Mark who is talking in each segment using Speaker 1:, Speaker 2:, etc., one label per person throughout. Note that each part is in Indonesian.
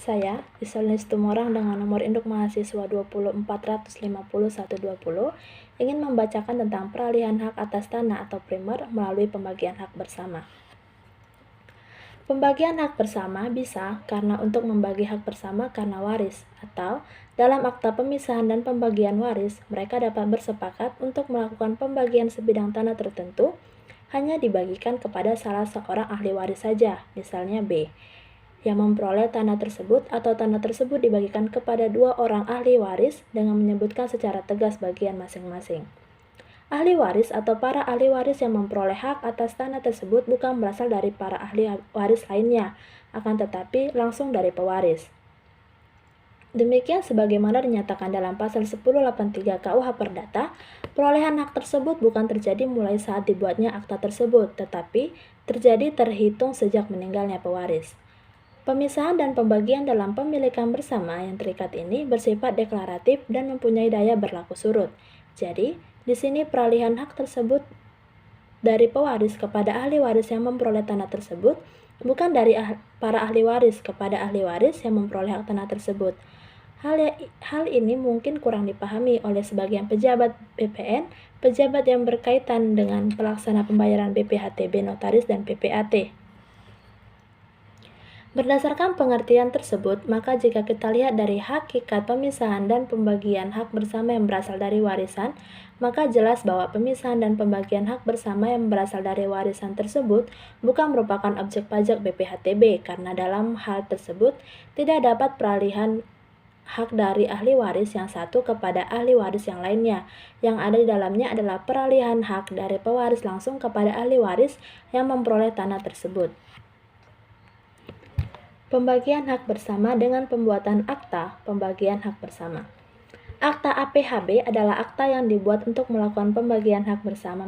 Speaker 1: Saya, Isolnis Tumorang dengan nomor induk mahasiswa 20450 ingin membacakan tentang peralihan hak atas tanah atau primer melalui pembagian hak bersama. Pembagian hak bersama bisa karena untuk membagi hak bersama karena waris, atau dalam akta pemisahan dan pembagian waris, mereka dapat bersepakat untuk melakukan pembagian sebidang tanah tertentu hanya dibagikan kepada salah seorang ahli waris saja, misalnya B, yang memperoleh tanah tersebut atau tanah tersebut dibagikan kepada 2 orang ahli waris dengan menyebutkan secara tegas bagian masing-masing. Ahli waris atau para ahli waris yang memperoleh hak atas tanah tersebut bukan berasal dari para ahli waris lainnya, akan tetapi langsung dari pewaris. Demikian sebagaimana dinyatakan dalam pasal 1083 KUH Perdata, perolehan hak tersebut bukan terjadi mulai saat dibuatnya akta tersebut, tetapi terjadi terhitung sejak meninggalnya pewaris. Pemisahan dan pembagian dalam pemilikan bersama yang terikat ini bersifat deklaratif dan mempunyai daya berlaku surut. Jadi, di sini peralihan hak tersebut dari pewaris kepada ahli waris yang memperoleh tanah tersebut, bukan dari para ahli waris kepada ahli waris yang memperoleh hak tanah tersebut. Hal ini mungkin kurang dipahami oleh sebagian pejabat BPN, pejabat yang berkaitan dengan pelaksana pembayaran BPHTB notaris dan PPAT. Berdasarkan pengertian tersebut, maka jika kita lihat dari hakikat pemisahan dan pembagian hak bersama yang berasal dari warisan, maka jelas bahwa pemisahan dan pembagian hak bersama yang berasal dari warisan tersebut bukan merupakan objek pajak BPHTB, karena dalam hal tersebut tidak dapat peralihan hak dari ahli waris yang satu kepada ahli waris yang lainnya. Yang ada di dalamnya adalah peralihan hak dari pewaris langsung kepada ahli waris yang memperoleh tanah tersebut. Pembagian hak bersama dengan pembuatan akta pembagian hak bersama. Akta APHB adalah akta yang dibuat untuk melakukan pembagian hak bersama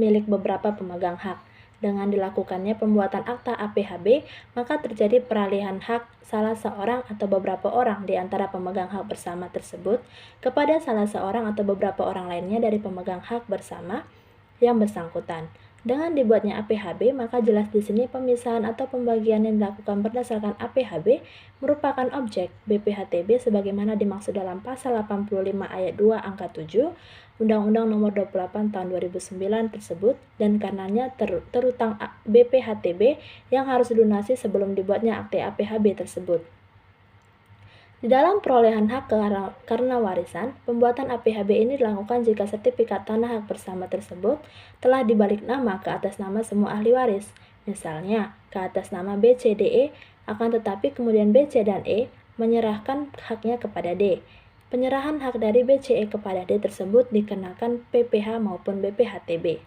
Speaker 1: milik beberapa pemegang hak. Dengan dilakukannya pembuatan akta APHB, maka terjadi peralihan hak salah seorang atau beberapa orang di antara pemegang hak bersama tersebut kepada salah seorang atau beberapa orang lainnya dari pemegang hak bersama yang bersangkutan. Dengan dibuatnya APHB, maka jelas di sini pemisahan atau pembagian yang dilakukan berdasarkan APHB merupakan objek BPHTB sebagaimana dimaksud dalam pasal 85 ayat 2 angka 7 Undang-Undang Nomor 28 Tahun 2009 tersebut, dan karenanya terutang BPHTB yang harus dilunasi sebelum dibuatnya akte APHB tersebut. Di dalam perolehan hak karena warisan, pembuatan APHB ini dilakukan jika sertifikat tanah hak bersama tersebut telah dibalik nama ke atas nama semua ahli waris. Misalnya, ke atas nama B, C, D, E, akan tetapi kemudian B, C, dan E menyerahkan haknya kepada D. Penyerahan hak dari B, C, E kepada D tersebut dikenakan PPH maupun BPHTB.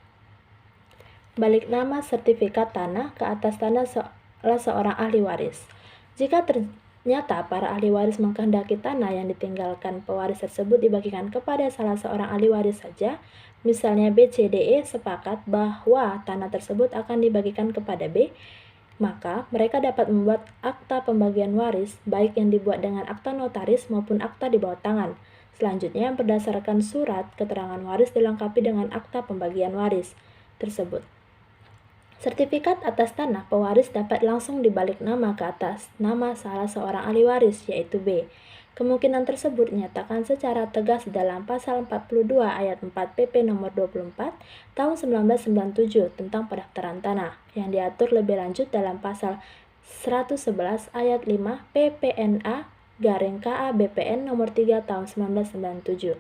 Speaker 1: Balik nama sertifikat tanah ke atas tanah salah seorang ahli waris. Jika ternyata para ahli waris mengkehendaki tanah yang ditinggalkan pewaris tersebut dibagikan kepada salah seorang ahli waris saja, misalnya B, C, D, E sepakat bahwa tanah tersebut akan dibagikan kepada B, maka mereka dapat membuat akta pembagian waris, baik yang dibuat dengan akta notaris maupun akta di bawah tangan. Selanjutnya, berdasarkan surat keterangan waris dilengkapi dengan akta pembagian waris tersebut. Sertifikat atas tanah pewaris dapat langsung dibalik nama ke atas nama salah seorang ahli waris, yaitu B. Kemungkinan tersebut dinyatakan secara tegas dalam pasal 42 ayat 4 PP nomor 24 tahun 1997 tentang pendaftaran tanah, yang diatur lebih lanjut dalam pasal 111 ayat 5 PPNA garing KA BPN nomor 3 tahun 1997.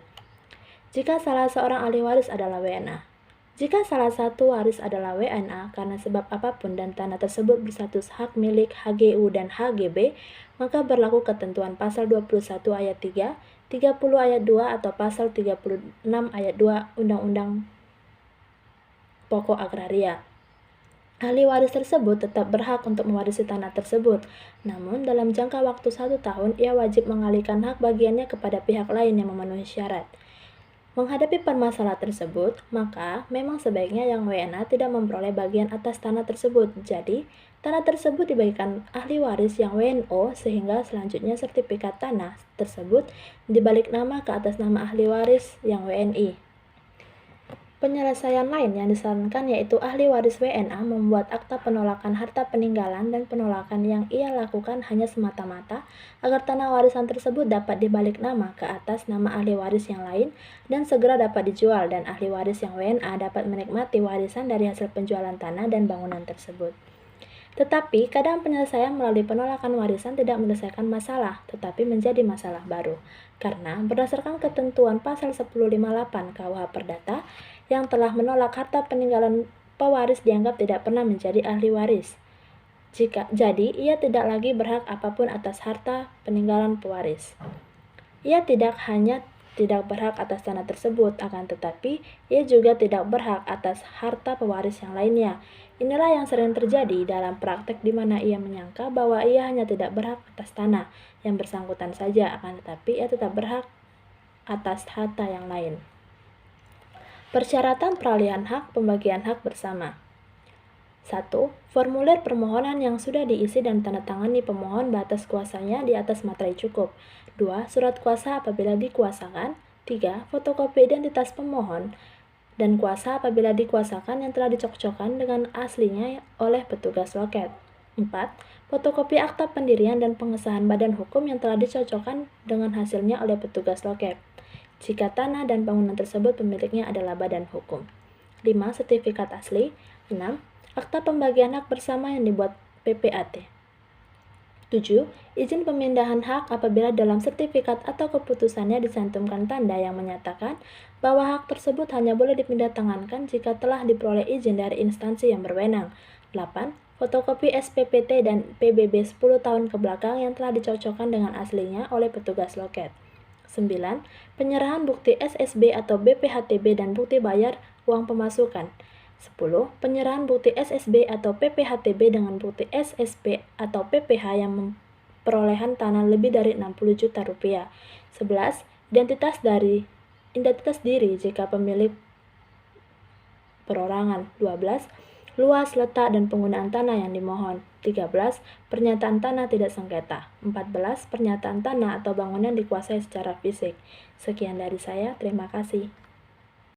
Speaker 1: Jika salah seorang ahli waris adalah WNA. Jika salah satu waris adalah WNA karena sebab apapun dan tanah tersebut berstatus hak milik HGU dan HGB, maka berlaku ketentuan pasal 21 ayat 3, 30 ayat 2 atau pasal 36 ayat 2 Undang-Undang Pokok Agraria. Ahli waris tersebut tetap berhak untuk mewarisi tanah tersebut, namun dalam jangka waktu 1 tahun ia wajib mengalihkan hak bagiannya kepada pihak lain yang memenuhi syarat. Menghadapi permasalahan tersebut, maka memang sebaiknya yang WNA tidak memperoleh bagian atas tanah tersebut. Jadi, tanah tersebut dibagikan ahli waris yang WNO sehingga selanjutnya sertifikat tanah tersebut dibalik nama ke atas nama ahli waris yang WNI. Penyelesaian lain yang disarankan yaitu ahli waris WNA membuat akta penolakan harta peninggalan dan penolakan yang ia lakukan hanya semata-mata agar tanah warisan tersebut dapat dibalik nama ke atas nama ahli waris yang lain dan segera dapat dijual dan ahli waris yang WNA dapat menikmati warisan dari hasil penjualan tanah dan bangunan tersebut. Tetapi, kadang penyelesaian melalui penolakan warisan tidak menyelesaikan masalah, tetapi menjadi masalah baru. Karena, berdasarkan ketentuan pasal 1058 KUH Perdata, yang telah menolak harta peninggalan pewaris dianggap tidak pernah menjadi ahli waris. Jadi, ia tidak lagi berhak apapun atas harta peninggalan pewaris. Ia tidak hanya tidak berhak atas tanah tersebut, akan tetapi ia juga tidak berhak atas harta pewaris yang lainnya. Inilah yang sering terjadi dalam praktek di mana ia menyangka bahwa ia hanya tidak berhak atas tanah yang bersangkutan saja, akan tetapi ia tetap berhak atas harta yang lain. Persyaratan peralihan hak pembagian hak bersama. 1. Formulir permohonan yang sudah diisi dan tanda tangani pemohon batas kuasanya di atas materai cukup. 2. Surat kuasa apabila dikuasakan. 3. Fotokopi identitas pemohon dan kuasa apabila dikuasakan yang telah dicocokkan dengan aslinya oleh petugas loket. 4. Fotokopi akta pendirian dan pengesahan badan hukum yang telah dicocokkan dengan hasilnya oleh petugas loket, jika tanah dan bangunan tersebut pemiliknya adalah badan hukum. 5. Sertifikat asli. 6. Akta pembagian hak bersama yang dibuat PPAT. 7. Izin pemindahan hak apabila dalam sertifikat atau keputusannya dicantumkan tanda yang menyatakan bahwa hak tersebut hanya boleh dipindahtangankan jika telah diperoleh izin dari instansi yang berwenang. 8. Fotokopi SPPT dan PBB 10 tahun ke belakang yang telah dicocokkan dengan aslinya oleh petugas loket. 9. Penyerahan bukti SSB atau BPHTB dan bukti bayar uang pemasukan. 10. Penyerahan bukti SSB atau PPHTB dengan bukti SSP atau PPH yang perolehan tanah lebih dari 60 juta rupiah. 11. Identitas diri jika pemilik perorangan. 12. Luas, letak, dan penggunaan tanah yang dimohon. 13. Pernyataan tanah tidak sengketa. 14. Pernyataan tanah atau bangunan dikuasai secara fisik. Sekian dari saya, terima kasih.